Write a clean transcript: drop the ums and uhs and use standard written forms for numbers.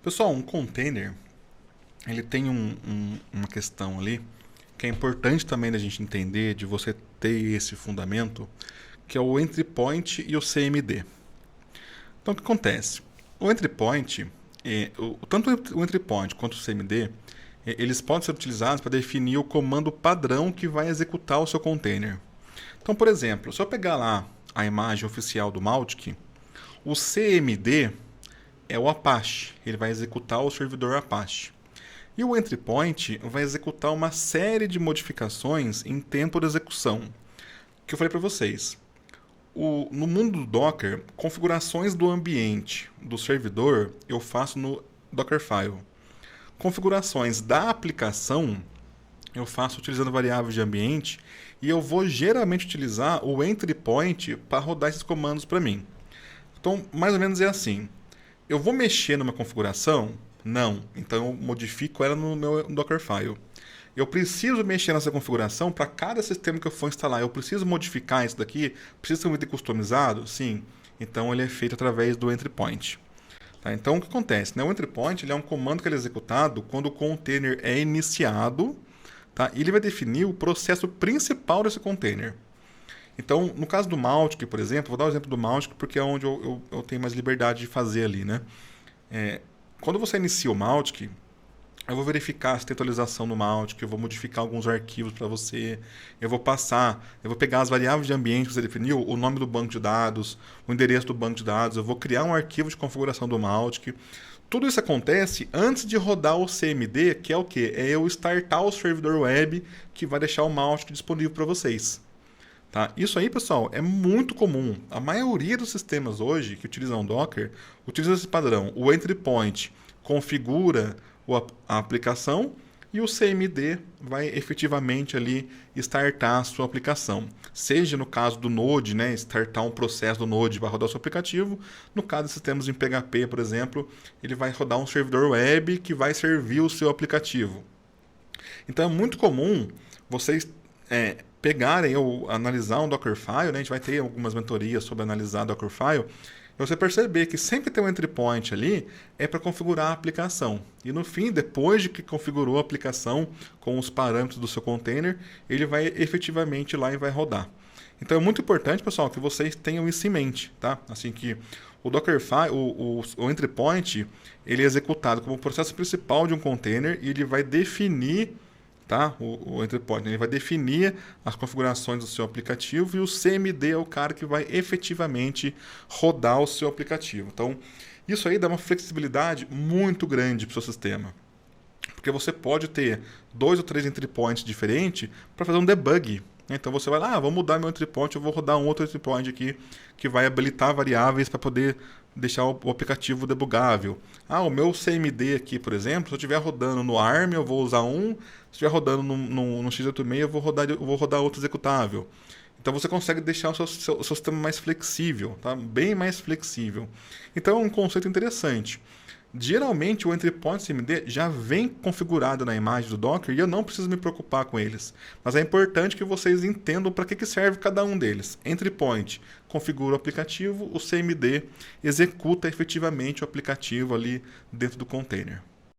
Pessoal, um container, ele tem uma questão ali que é importante também da gente entender, de você ter esse fundamento, que é o entry point e o CMD. Então, o que acontece? O entry point, tanto o entry point quanto o CMD, eles podem ser utilizados para definir o comando padrão que vai executar o seu container. Então, por exemplo, se eu pegar lá a imagem oficial do Mautic, o CMD é o Apache, ele vai executar o servidor Apache. E o entry point vai executar uma série de modificações em tempo de execução, que eu falei para vocês. No mundo do Docker, configurações do ambiente do servidor eu faço no Dockerfile. Configurações da aplicação eu faço utilizando variáveis de ambiente e eu vou geralmente utilizar o entry point para rodar esses comandos para mim. Então, mais ou menos é assim. Eu vou mexer numa configuração? Não. Então eu modifico ela no meu Dockerfile. Eu preciso mexer nessa configuração para cada sistema que eu for instalar. Eu preciso modificar isso daqui? Precisa ser um item customizado? Sim. Então ele é feito através do entry point. Tá? Então o que acontece? O entry point ele é um comando que ele é executado quando o container é iniciado, tá? E ele vai definir o processo principal desse container. Então, no caso do Mautic, por exemplo, vou dar o exemplo do Mautic porque é onde eu tenho mais liberdade de fazer ali, né? Quando você inicia o Mautic, eu vou verificar se tem atualização no Mautic, eu vou modificar alguns arquivos para você, eu vou pegar as variáveis de ambiente que você definiu, o nome do banco de dados, o endereço do banco de dados, eu vou criar um arquivo de configuração do Mautic. Tudo isso acontece antes de rodar o CMD, que é o quê? É eu startar o servidor web que vai deixar o Mautic disponível para vocês. Tá? Isso aí, pessoal, é muito comum. A maioria dos sistemas hoje que utilizam Docker utiliza esse padrão. O entry point configura a aplicação e o CMD vai efetivamente ali startar a sua aplicação. Seja no caso do Node, né, startar um processo do Node para rodar o seu aplicativo. No caso de sistemas em PHP, por exemplo, ele vai rodar um servidor web que vai servir o seu aplicativo. Então é muito comum vocês pegarem ou analisar um Dockerfile, né? A gente vai ter algumas mentorias sobre analisar Dockerfile, e você perceber que sempre tem um entry point ali é para configurar a aplicação. E no fim, depois de que configurou a aplicação com os parâmetros do seu container, ele vai efetivamente ir lá e vai rodar. Então é muito importante, pessoal, que vocês tenham isso em mente, tá? Assim que o Dockerfile, o entry point, ele é executado como o processo principal de um container e ele vai definir, tá? O entry point, ele vai definir as configurações do seu aplicativo e o CMD é o cara que vai efetivamente rodar o seu aplicativo. Então, isso aí dá uma flexibilidade muito grande para o seu sistema. Porque você pode ter 2 ou 3 entry points diferentes para fazer um debug. Então você vai lá, vou mudar meu entry point, eu vou rodar um outro entry point aqui que vai habilitar variáveis para poder deixar o aplicativo debugável. O meu CMD aqui, por exemplo, se eu estiver rodando no ARM, eu vou usar um, se estiver rodando no x86, eu vou rodar outro executável. Então você consegue deixar o seu sistema mais flexível, tá? Bem mais flexível. Então é um conceito interessante. Geralmente o entry point CMD já vem configurado na imagem do Docker e eu não preciso me preocupar com eles. Mas é importante que vocês entendam para que serve cada um deles. Entry point configura o aplicativo, o CMD executa efetivamente o aplicativo ali dentro do container.